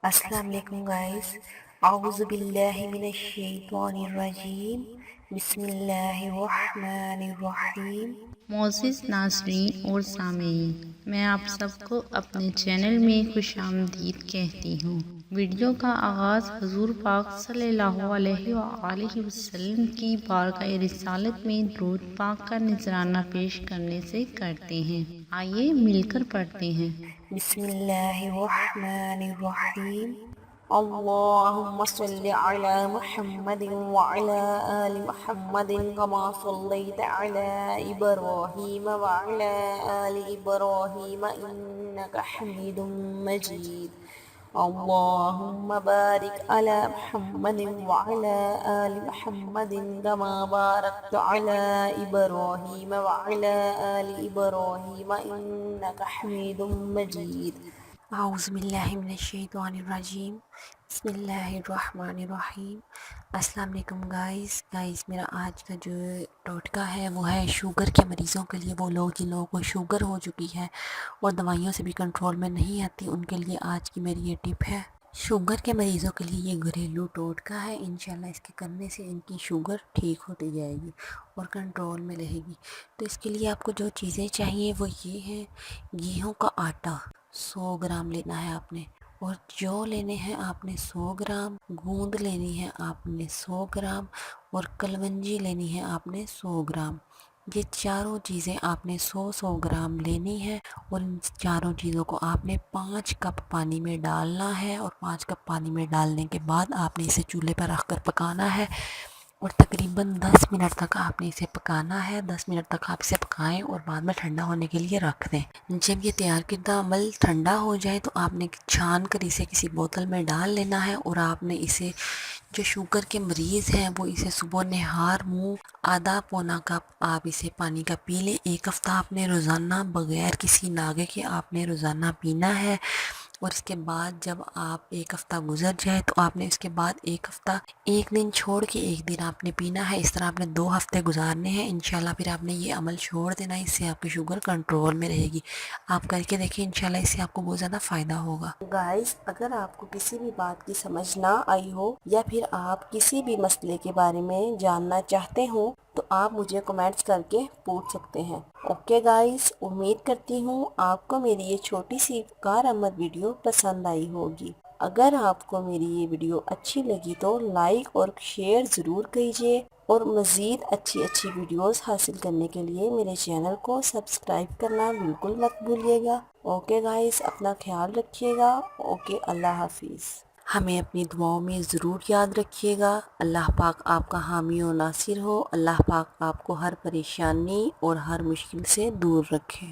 السلام علیکم گائز، اعوذ باللہ من الشیطان الرجیم، بسم اللہ الرحمن الرحیم۔ معزز ناظرین اور سامعین، میں آپ سب کو اپنے چینل میں خوش آمدید کہتی ہوں۔ ویڈیو کا آغاز حضور پاک صلی اللہ علیہ وآلہ وسلم کی بارگاہ رسالت میں درود پاک کا نذرانہ پیش کرنے سے کرتے ہیں۔ آئیے مل کر پڑھتے ہیں۔ بسم اللہ الرحمن الرحیم۔ اللہم صلی علی محمد وعلی آل محمد کما صلیت علی ابراہیم وعلی آل ابراہیم انک حمید مجید۔ اللہم بارک علی محمد وعلی آل محمد کما بارکت علی ابراہیم وعلی آل ابراہیم انک حمید مجید۔ اعوذ باللہ من الشیطان الرجیم، بسم اللہ الرحمن الرحیم۔ السلام علیکم گائز میرا آج کا جو ٹوٹکا ہے وہ ہے شوگر کے مریضوں کے لیے، وہ لوگ جن لوگوں کو شوگر ہو چکی ہے اور دوائیوں سے بھی کنٹرول میں نہیں آتی، ان کے لیے آج کی میری یہ ٹپ ہے۔ شوگر کے مریضوں کے لیے یہ گھریلو ٹوٹکا ہے، انشاءاللہ اس کے کرنے سے ان کی شوگر ٹھیک ہوتی جائے گی اور کنٹرول میں رہے گی۔ تو اس کے لیے آپ کو جو چیزیں چاہیے وہ یہ ہیں: گیہوں کا آٹا 100 گرام لینا ہے آپ نے، اور جو لینے ہیں آپ نے 100 گرام، گوند لینی ہے آپ نے 100 گرام، اور کلونجی لینی ہے آپ نے 100 گرام۔ یہ چاروں چیزیں آپ نے 100 گرام لینی ہے، اور ان چاروں چیزوں کو آپ نے 5 کپ پانی میں ڈالنا ہے، اور 5 کپ پانی میں ڈالنے کے بعد آپ نے اسے چولہے پر رکھ کر پکانا ہے، اور تقریباً 10 منٹ تک آپ نے اسے پکانا ہے۔ 10 منٹ تک آپ اسے پکائیں اور بعد میں ٹھنڈا ہونے کے لیے رکھ دیں۔ جب یہ تیار کردہ عمل ٹھنڈا ہو جائے تو آپ نے چھان کر اسے کسی بوتل میں ڈال لینا ہے، اور آپ نے اسے، جو شوگر کے مریض ہیں وہ اسے صبح نہار منہ آدھا پونا کپ آپ اسے پانی کا پی لیں۔ 1 ہفتہ آپ نے روزانہ بغیر کسی ناغے کے آپ نے روزانہ پینا ہے، اور اس کے بعد جب آپ 1 ہفتہ گزر جائے تو آپ نے اس کے بعد 1 ہفتہ 1 دن چھوڑ کے 1 دن آپ نے پینا ہے۔ اس طرح آپ نے 2 ہفتے گزارنے ہیں، انشاءاللہ پھر آپ نے یہ عمل چھوڑ دینا ہے، اس سے آپ کی شوگر کنٹرول میں رہے گی۔ آپ کر کے دیکھیں، انشاءاللہ اس سے آپ کو بہت زیادہ فائدہ ہوگا۔ گائز، اگر آپ کو کسی بھی بات کی سمجھ نہ آئی ہو یا پھر آپ کسی بھی مسئلے کے بارے میں جاننا چاہتے ہوں تو آپ مجھے کمنٹس کر کے پوچھ سکتے ہیں۔ اوکے گائز، امید کرتی ہوں آپ کو میری یہ چھوٹی سی کارآمد ویڈیو پسند آئی ہوگی۔ اگر آپ کو میری یہ ویڈیو اچھی لگی تو لائک اور شیئر ضرور کیجیے، اور مزید اچھی ویڈیوز حاصل کرنے کے لیے میرے چینل کو سبسکرائب کرنا بالکل مت بھولیے گا۔ اوکے گائز، اپنا خیال رکھیے گا۔ اوکے، اللہ حافظ۔ ہمیں اپنی دعاؤں میں ضرور یاد رکھیے گا۔ اللہ پاک آپ کا حامی و ناصر ہو۔ اللہ پاک آپ کو ہر پریشانی اور ہر مشکل سے دور رکھے۔